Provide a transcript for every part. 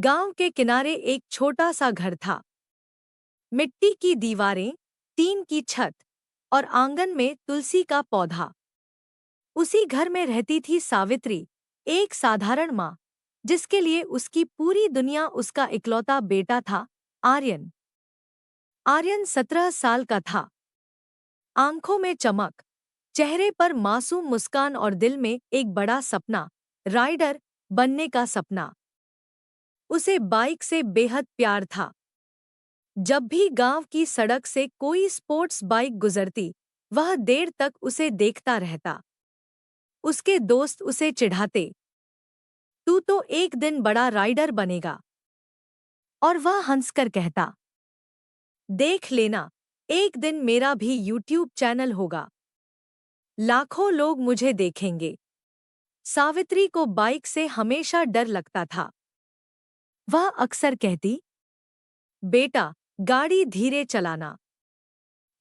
गांव के किनारे एक छोटा सा घर था। मिट्टी की दीवारें, टीन की छत और आंगन में तुलसी का पौधा। उसी घर में रहती थी सावित्री, एक साधारण माँ, जिसके लिए उसकी पूरी दुनिया उसका इकलौता बेटा था, आर्यन। आर्यन 17 साल का था। आंखों में चमक, चेहरे पर मासूम मुस्कान और दिल में एक बड़ा सपना, राइडर बनने का सपना। उसे बाइक से बेहद प्यार था। जब भी गांव की सड़क से कोई स्पोर्ट्स बाइक गुजरती, वह देर तक उसे देखता रहता। उसके दोस्त उसे चिढ़ाते, तू तो एक दिन बड़ा राइडर बनेगा। और वह हंसकर कहता, देख लेना, एक दिन मेरा भी यूट्यूब चैनल होगा। लाखों लोग मुझे देखेंगे। सावित्री को बाइक से हमेशा डर लगता था। वह अक्सर कहती, बेटा, गाड़ी धीरे चलाना।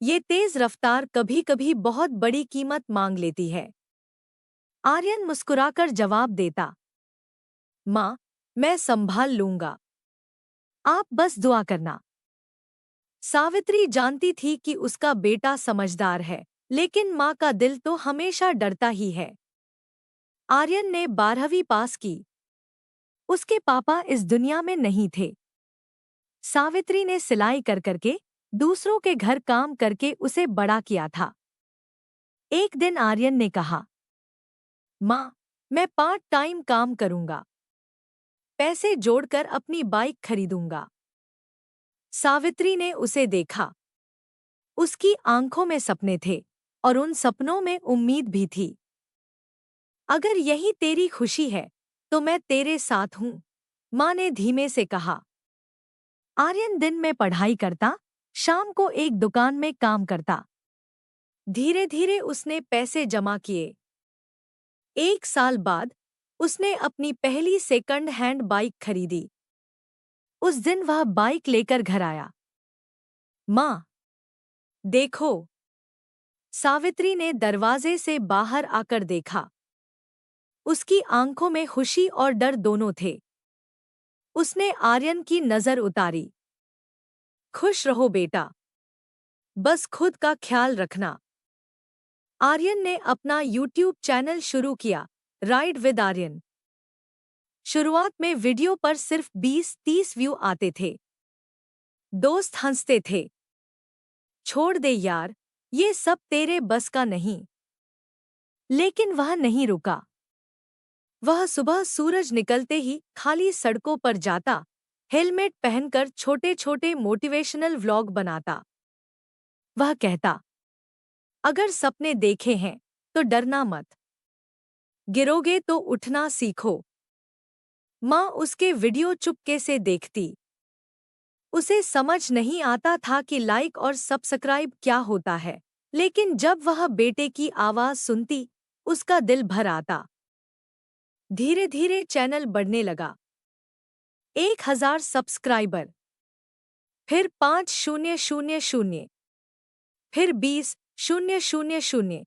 ये तेज रफ्तार कभी कभी बहुत बड़ी कीमत मांग लेती है। आर्यन मुस्कुराकर जवाब देता, माँ, मैं संभाल लूंगा। आप बस दुआ करना। सावित्री जानती थी कि उसका बेटा समझदार है, लेकिन माँ का दिल तो हमेशा डरता ही है। आर्यन ने 12वीं पास की। उसके पापा इस दुनिया में नहीं थे। सावित्री ने सिलाई कर करके, दूसरों के घर काम करके उसे बड़ा किया था। एक दिन आर्यन ने कहा, माँ, मैं पार्ट टाइम काम करूंगा। पैसे जोड़कर अपनी बाइक खरीदूंगा। सावित्री ने उसे देखा। उसकी आंखों में सपने थे और उन सपनों में उम्मीद भी थी। अगर यही तेरी खुशी है, तो मैं तेरे साथ हूं, माँ ने धीमे से कहा। आर्यन दिन में पढ़ाई करता, शाम को एक दुकान में काम करता। धीरे धीरे उसने पैसे जमा किए। 1 साल बाद उसने अपनी पहली सेकंड हैंड बाइक खरीदी। उस दिन वह बाइक लेकर घर आया। माँ, देखो। सावित्री ने दरवाजे से बाहर आकर देखा। उसकी आंखों में खुशी और डर दोनों थे। उसने आर्यन की नजर उतारी। खुश रहो बेटा, बस खुद का ख्याल रखना। आर्यन ने अपना यूट्यूब चैनल शुरू किया, राइड विद आर्यन। शुरुआत में वीडियो पर सिर्फ 20-30 व्यू आते थे। दोस्त हंसते थे, छोड़ दे यार, ये सब तेरे बस का नहीं। लेकिन वह नहीं रुका। वह सुबह सूरज निकलते ही खाली सड़कों पर जाता, हेलमेट पहनकर छोटे छोटे मोटिवेशनल व्लॉग बनाता। वह कहता, अगर सपने देखे हैं तो डरना मत, गिरोगे तो उठना सीखो। माँ उसके वीडियो चुपके से देखती। उसे समझ नहीं आता था कि लाइक और सब्सक्राइब क्या होता है, लेकिन जब वह बेटे की आवाज सुनती, उसका दिल भर आता। धीरे धीरे चैनल बढ़ने लगा। 1000 सब्सक्राइबर, फिर 5000, फिर 20,000।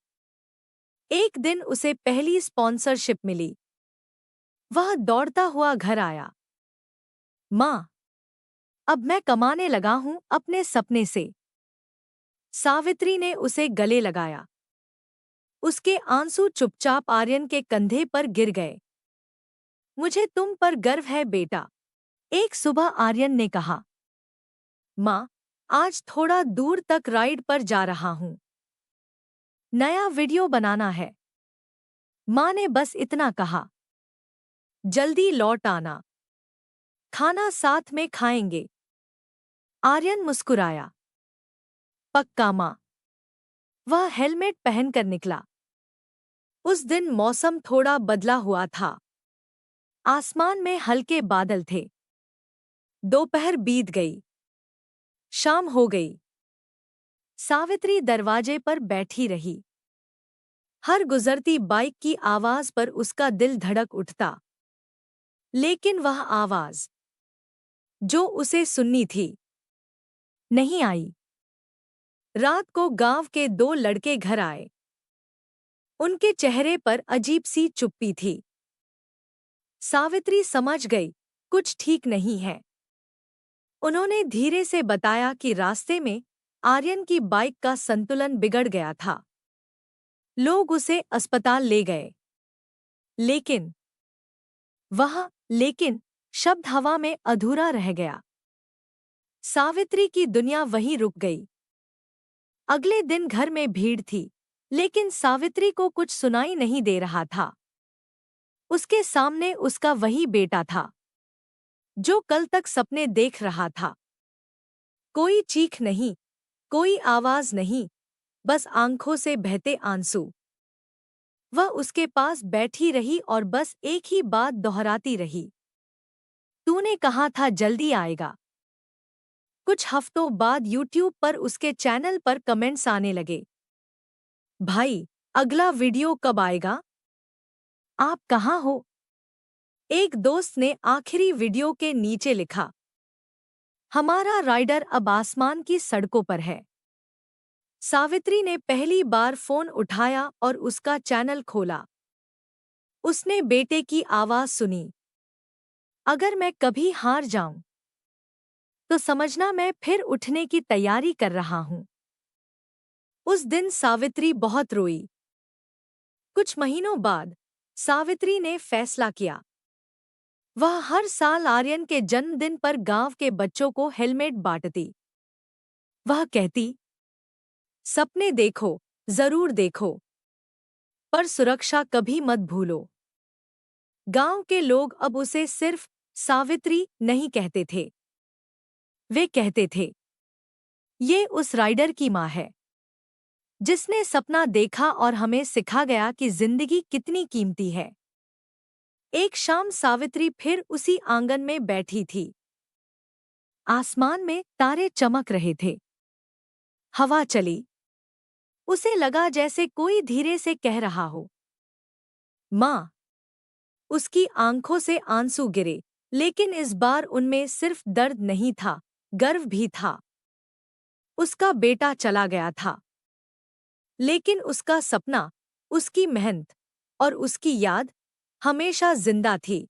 एक दिन उसे पहली स्पॉन्सरशिप मिली। वह दौड़ता हुआ घर आया। माँ, अब मैं कमाने लगा हूं अपने सपने से। सावित्री ने उसे गले लगाया। उसके आंसू चुपचाप आर्यन के कंधे पर गिर गए। मुझे तुम पर गर्व है बेटा, एक सुबह आर्यन ने कहा। माँ, आज थोड़ा दूर तक राइड पर जा रहा हूं। नया वीडियो बनाना है। माँ ने बस इतना कहा, जल्दी लौट आना, खाना साथ में खाएंगे। आर्यन मुस्कुराया। पक्का माँ। वह हेलमेट पहनकर निकला। उस दिन मौसम थोड़ा बदला हुआ था। आसमान में हल्के बादल थे। दोपहर बीत गई। शाम हो गई। सावित्री दरवाजे पर बैठी रही। हर गुजरती बाइक की आवाज पर उसका दिल धड़क उठता। लेकिन वह आवाज, जो उसे सुननी थी, नहीं आई। रात को गांव के 2 लड़के घर आए। उनके चेहरे पर अजीब सी चुप्पी थी। सावित्री समझ गई, कुछ ठीक नहीं है। उन्होंने धीरे से बताया कि रास्ते में आर्यन की बाइक का संतुलन बिगड़ गया था। लोग उसे अस्पताल ले गए। लेकिन लेकिन शब्द हवा में अधूरा रह गया। सावित्री की दुनिया वहीं रुक गई। अगले दिन घर में भीड़ थी, लेकिन सावित्री को कुछ सुनाई नहीं दे रहा था। उसके सामने उसका वही बेटा था, जो कल तक सपने देख रहा था। कोई चीख नहीं, कोई आवाज नहीं, बस आंखों से बहते आंसू। वह उसके पास बैठी रही और बस एक ही बात दोहराती रही, तूने कहा था जल्दी आएगा। कुछ हफ्तों बाद यूट्यूब पर उसके चैनल पर कमेंट्स आने लगे, भाई, अगला वीडियो कब आएगा? आप कहाँ हो? एक दोस्त ने आखिरी वीडियो के नीचे लिखा, हमारा राइडर अब आसमान की सड़कों पर है। सावित्री ने पहली बार फोन उठाया और उसका चैनल खोला। उसने बेटे की आवाज सुनी, अगर मैं कभी हार जाऊं तो समझना मैं फिर उठने की तैयारी कर रहा हूं। उस दिन सावित्री बहुत रोई। कुछ महीनों बाद सावित्री ने फैसला किया। वह हर साल आर्यन के जन्मदिन पर गांव के बच्चों को हेलमेट बांटती। वह कहती, सपने देखो, जरूर देखो, पर सुरक्षा कभी मत भूलो। गांव के लोग अब उसे सिर्फ सावित्री नहीं कहते थे। वे कहते थे, ये उस राइडर की माँ है, जिसने सपना देखा और हमें सिखा गया कि जिंदगी कितनी कीमती है। एक शाम सावित्री फिर उसी आंगन में बैठी थी। आसमान में तारे चमक रहे थे। हवा चली। उसे लगा जैसे कोई धीरे से कह रहा हो, माँ। उसकी आंखों से आंसू गिरे, लेकिन इस बार उनमें सिर्फ दर्द नहीं था, गर्व भी था। उसका बेटा चला गया था, लेकिन उसका सपना, उसकी मेहनत और उसकी याद हमेशा जिंदा थी।